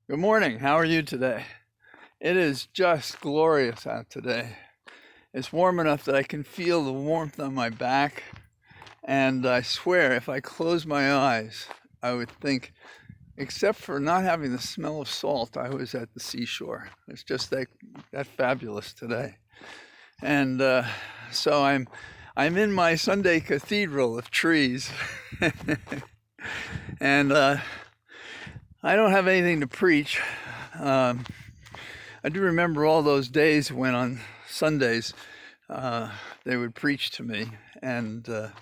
Good morning. How are you today? It is just glorious out today. It's warm enough that I can feel the warmth on my back, and I swear if I close my eyes, I would think, except for not having the smell of salt, I was at the seashore. It's just that fabulous today. And so I'm in my Sunday cathedral of trees, and I don't have anything to preach. I do remember all those days when on Sundays they would preach to me, and the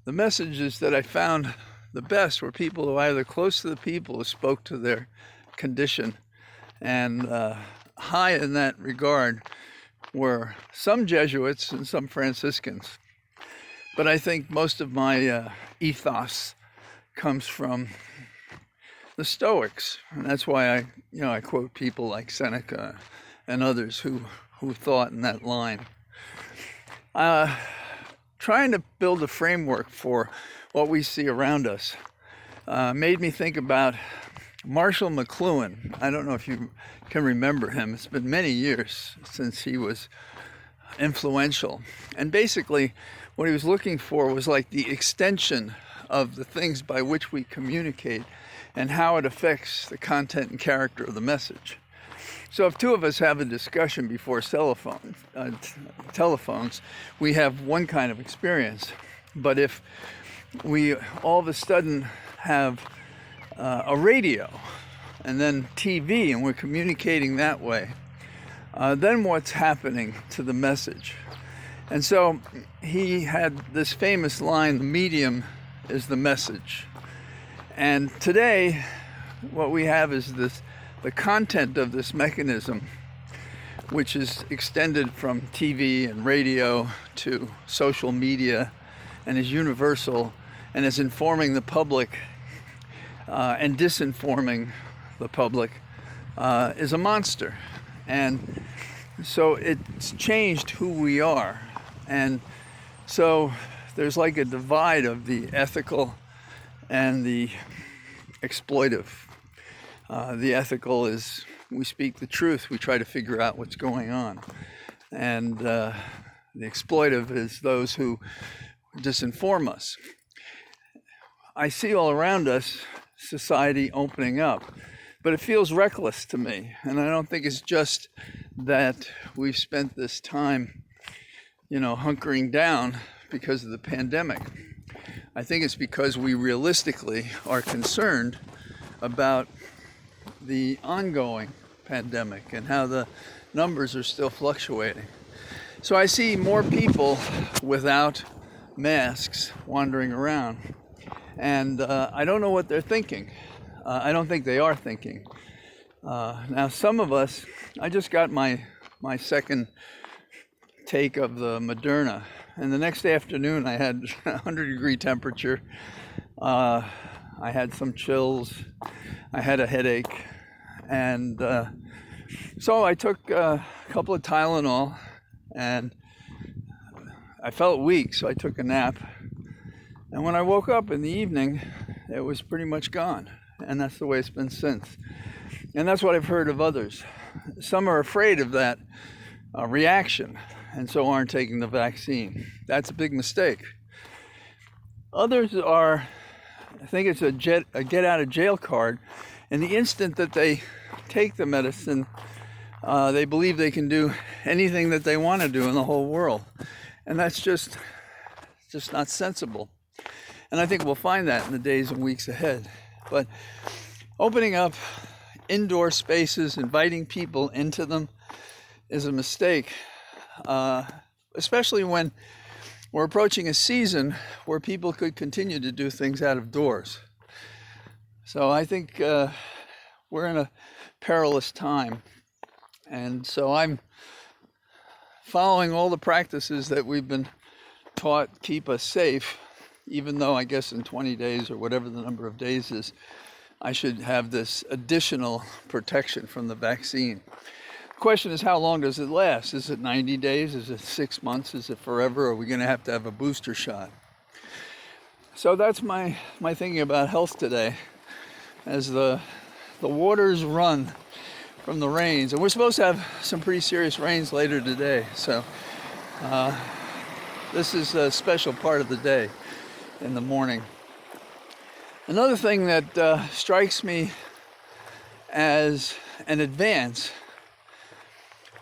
messages that I found the best were people who either close to the people who spoke to their condition, and high in that regard were some Jesuits and some Franciscans. But I think most of my ethos comes from the Stoics, and that's why I quote people like Seneca and others who thought in that line. Trying to build a framework for what we see around us made me think about Marshall McLuhan. I don't know if you can remember him. It's been many years since he was influential. And basically, what he was looking for was like the extension of the things by which we communicate and how it affects the content and character of the message. So if two of us have a discussion before telephones, we have one kind of experience. But if we all of a sudden have a radio and then TV and we're communicating that way, then what's happening to the message? And so he had this famous line, the medium is the message. And today, what we have is the content of this mechanism, which is extended from TV and radio to social media and is universal and is informing the public and disinforming the public, is a monster. And so it's changed who we are. And so there's like a divide of the ethical and the exploitive. The ethical is we speak the truth, we try to figure out what's going on. And the exploitive is those who disinform us. I see all around us society opening up, but it feels reckless to me. And I don't think it's just that we've spent this time, hunkering down because of the pandemic. I think it's because we realistically are concerned about the ongoing pandemic and how the numbers are still fluctuating. So I see more people without masks wandering around, and I don't know what they're thinking. I don't think they are thinking. Now some of us, I just got my second take of the Moderna, and the next afternoon I had 100-degree temperature. I had some chills. I had a headache, and so I took a couple of Tylenol, and I felt weak, so I took a nap. And when I woke up in the evening, it was pretty much gone, and that's the way it's been since. And that's what I've heard of others. Some are afraid of that reaction, and so aren't taking the vaccine. That's a big mistake. Others are, I think it's a get out of jail card. And the instant that they take the medicine, they believe they can do anything that they want to do in the whole world. And that's just not sensible. And I think we'll find that in the days and weeks ahead. But opening up indoor spaces, inviting people into them is a mistake. Especially when we're approaching a season where people could continue to do things out of doors. So I think we're in a perilous time. And so I'm following all the practices that we've been taught keep us safe, even though I guess in 20 days or whatever the number of days is, I should have this additional protection from the vaccine. The question is, how long does it last? Is it 90 days? Is it 6 months? Is it forever? Are we going to have a booster shot? So that's my thinking about health today, as the The waters run from the rains, and we're supposed to have some pretty serious rains later today. So this is a special part of the day in the morning. Another thing that strikes me as an advance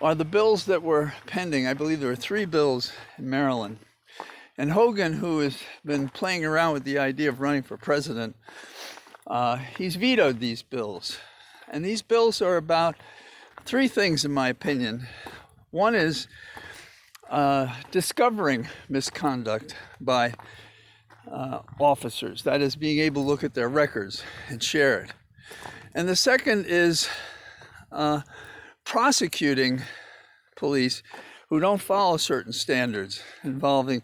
are the bills that were pending. I believe there were 3 bills in Maryland. And Hogan, who has been playing around with the idea of running for president, he's vetoed these bills. And these bills are about 3 things, in my opinion. One is discovering misconduct by officers, that is, being able to look at their records and share it. And the second is prosecuting police who don't follow certain standards involving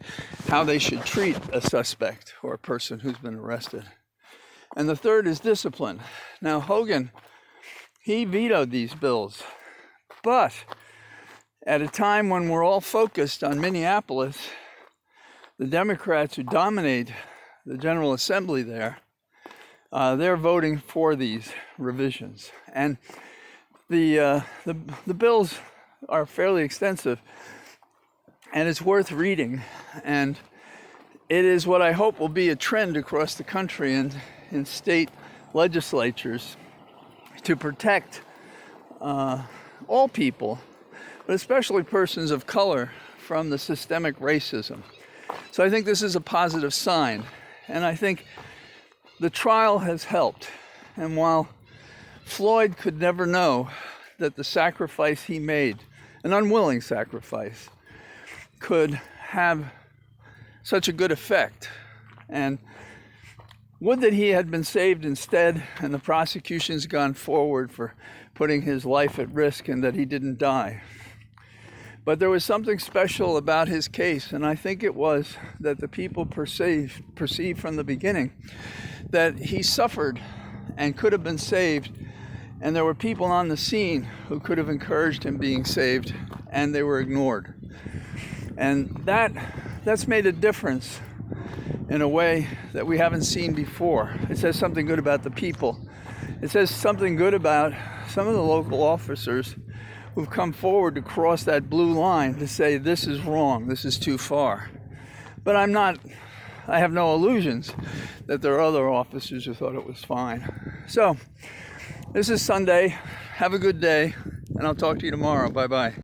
how they should treat a suspect or a person who's been arrested. And the third is discipline. Now, Hogan, he vetoed these bills, but at a time when we're all focused on Minneapolis, the Democrats who dominate the General Assembly there, they're voting for these revisions. And the bills are fairly extensive, and it's worth reading. And it is what I hope will be a trend across the country and in state legislatures to protect all people, but especially persons of color, from the systemic racism. So I think this is a positive sign, and I think the trial has helped. And while Floyd could never know that the sacrifice he made, an unwilling sacrifice, could have such a good effect, and would that he had been saved instead, and the prosecution's gone forward for putting his life at risk, and that he didn't die. But there was something special about his case, and I think it was that the people perceived from the beginning that he suffered and could have been saved, and there were people on the scene who could have encouraged him being saved, and they were ignored. And that's made a difference in a way that we haven't seen before. It says something good about the people. It says something good about some of the local officers who've come forward to cross that blue line to say, this is wrong, this is too far. But I have no illusions that there are other officers who thought it was fine. So, this is Sunday. Have a good day, and I'll talk to you tomorrow. Bye-bye.